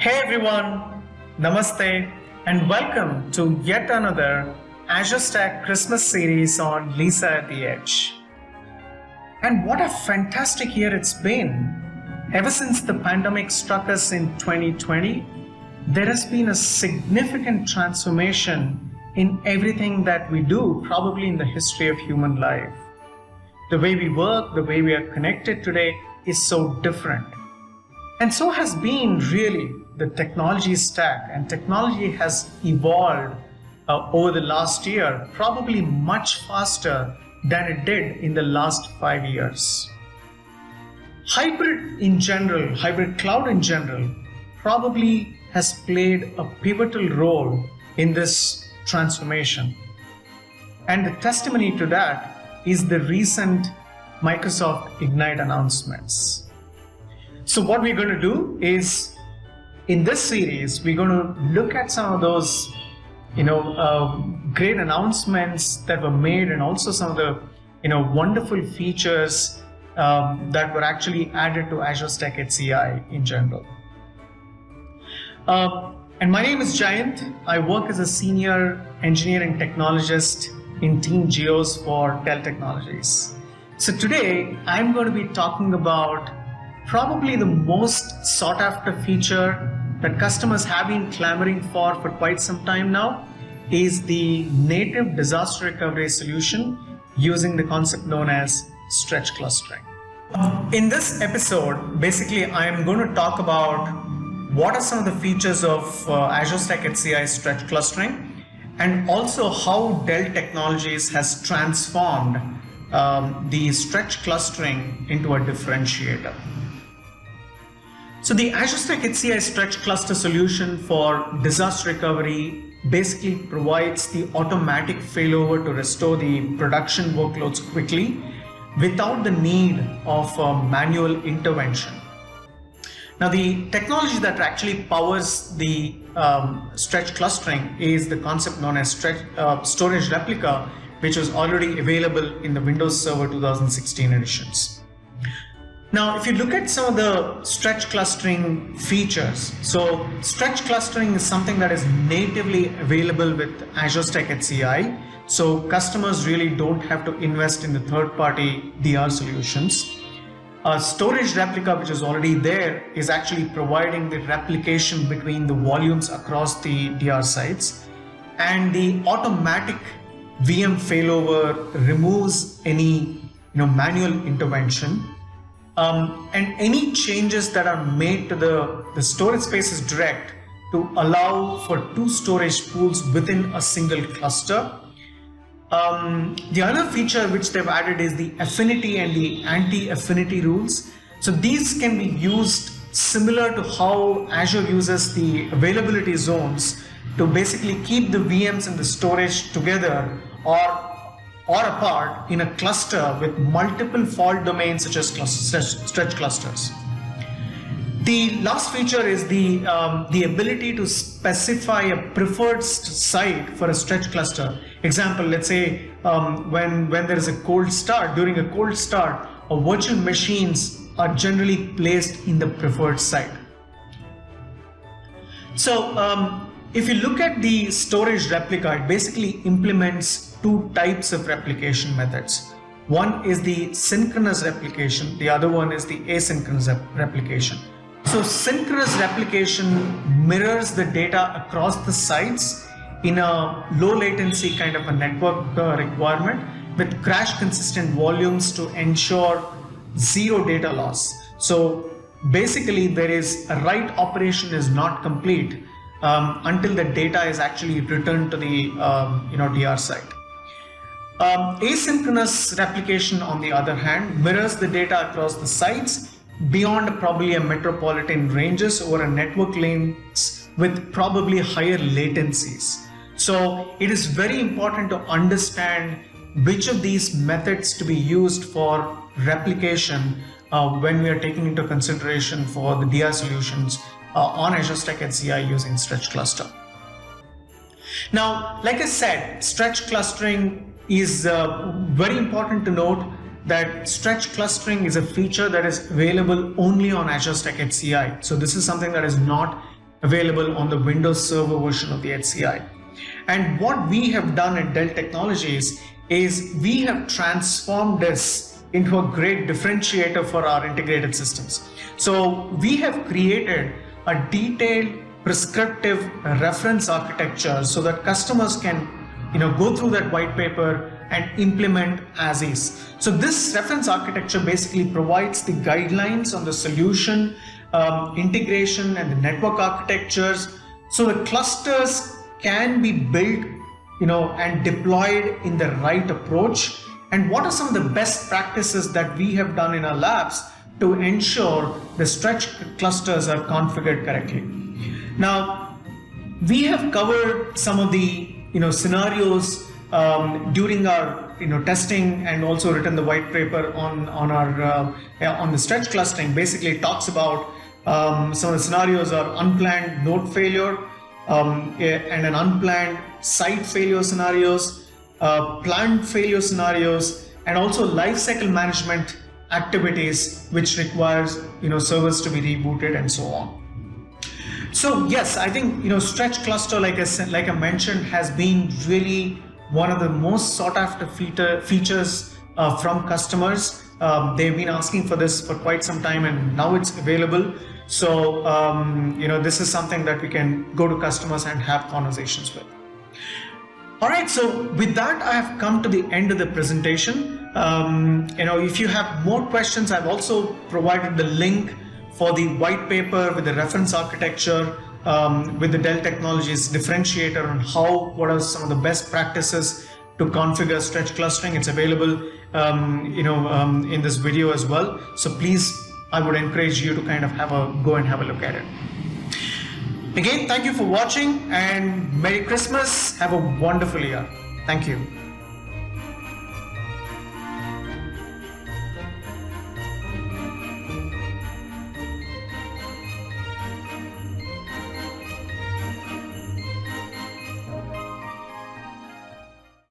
Hey everyone, Namaste and welcome to yet another Azure Stack Christmas series on Lisa at the Edge. And what a fantastic year it's been. Ever since the pandemic struck us in 2020, there has been a significant transformation in everything that we do, probably in the history of human life. The way we work, the way we are connected today is so different. And so has been really the technology stack, and technology has evolved over the last year, probably much faster than it did in the last 5 years. Hybrid cloud in general, probably has played a pivotal role in this transformation. And the testimony to that is the recent Microsoft Ignite announcements. So what we're going to do is, in this series, we're going to look at some of those, great announcements that were made, and also some of the, wonderful features that were actually added to Azure Stack HCI in general. And my name is Jayant. I work as a senior engineering technologist in Team Geos for Dell Technologies. So today, I'm going to be talking about probably the most sought after feature that customers have been clamoring for quite some time now is the native disaster recovery solution using the concept known as stretch clustering. In this episode, basically I am going to talk about what are some of the features of Azure Stack HCI stretch clustering, and also how Dell Technologies has transformed the stretch clustering into a differentiator. So the Azure Stack HCI stretch cluster solution for disaster recovery basically provides the automatic failover to restore the production workloads quickly without the need of manual intervention. Now, the technology that actually powers the stretch clustering is the concept known as storage replica, which was already available in the Windows Server 2016 editions. Now, if you look at some of the stretch clustering features, so stretch clustering is something that is natively available with Azure Stack HCI. So customers really don't have to invest in the third-party DR solutions. Storage replica, which is already there, is actually providing the replication between the volumes across the DR sites. And the automatic VM failover removes any manual intervention. And any changes that are made to the storage space is direct to allow for 2 storage pools within a single cluster. The other feature which they've added is the affinity and the anti-affinity rules. So these can be used similar to how Azure uses the availability zones to basically keep the VMs and the storage together or apart in a cluster with multiple fault domains such as stretch clusters. The last feature is the ability to specify a preferred site for a stretch cluster. Example, let's say when there is a cold start, during a cold start, virtual machines are generally placed in the preferred site. So if you look at the storage replica, it basically implements 2 types of replication methods. One is the synchronous replication, the other one is the asynchronous replication. So synchronous replication mirrors the data across the sites in a low latency kind of a network requirement with crash consistent volumes to ensure zero data loss. So basically there is a write operation is not complete until the data is actually returned to the DR site. Asynchronous replication, on the other hand, mirrors the data across the sites beyond probably a metropolitan ranges over a network lanes with probably higher latencies. So it is very important to understand which of these methods to be used for replication when we are taking into consideration for the DR solutions on Azure Stack HCI using stretch cluster. Now, like I said, stretch clustering is very important to note that stretch clustering is a feature that is available only on Azure Stack HCI. So this is something that is not available on the Windows Server version of the HCI. And what we have done at Dell Technologies is we have transformed this into a great differentiator for our integrated systems. So we have created a detailed prescriptive reference architecture so that customers can go through that white paper and implement as is. So this reference architecture basically provides the guidelines on the solution, integration and the network architectures, so the clusters can be built and deployed in the right approach. And what are some of the best practices that we have done in our labs to ensure the stretch clusters are configured correctly. Now, we have covered some of the scenarios during our testing, and also written the white paper on the stretch clustering. Basically, it talks about some of the scenarios are unplanned node failure and an unplanned site failure scenarios, planned failure scenarios, and also lifecycle management activities which requires servers to be rebooted and so on. So yes, I think stretch cluster, like I mentioned, has been really one of the most sought after features from customers. They've been asking for this for quite some time, and now it's available. So this is something that we can go to customers and have conversations with. All right, so with that, I have come to the end of the presentation. If you have more questions, I've also provided the link for the white paper with the reference architecture, with the Dell Technologies differentiator on what are some of the best practices to configure stretch clustering. It's available, in this video as well. So please, I would encourage you to kind of go and have a look at it. Again, thank you for watching, and Merry Christmas. Have a wonderful year. Thank you.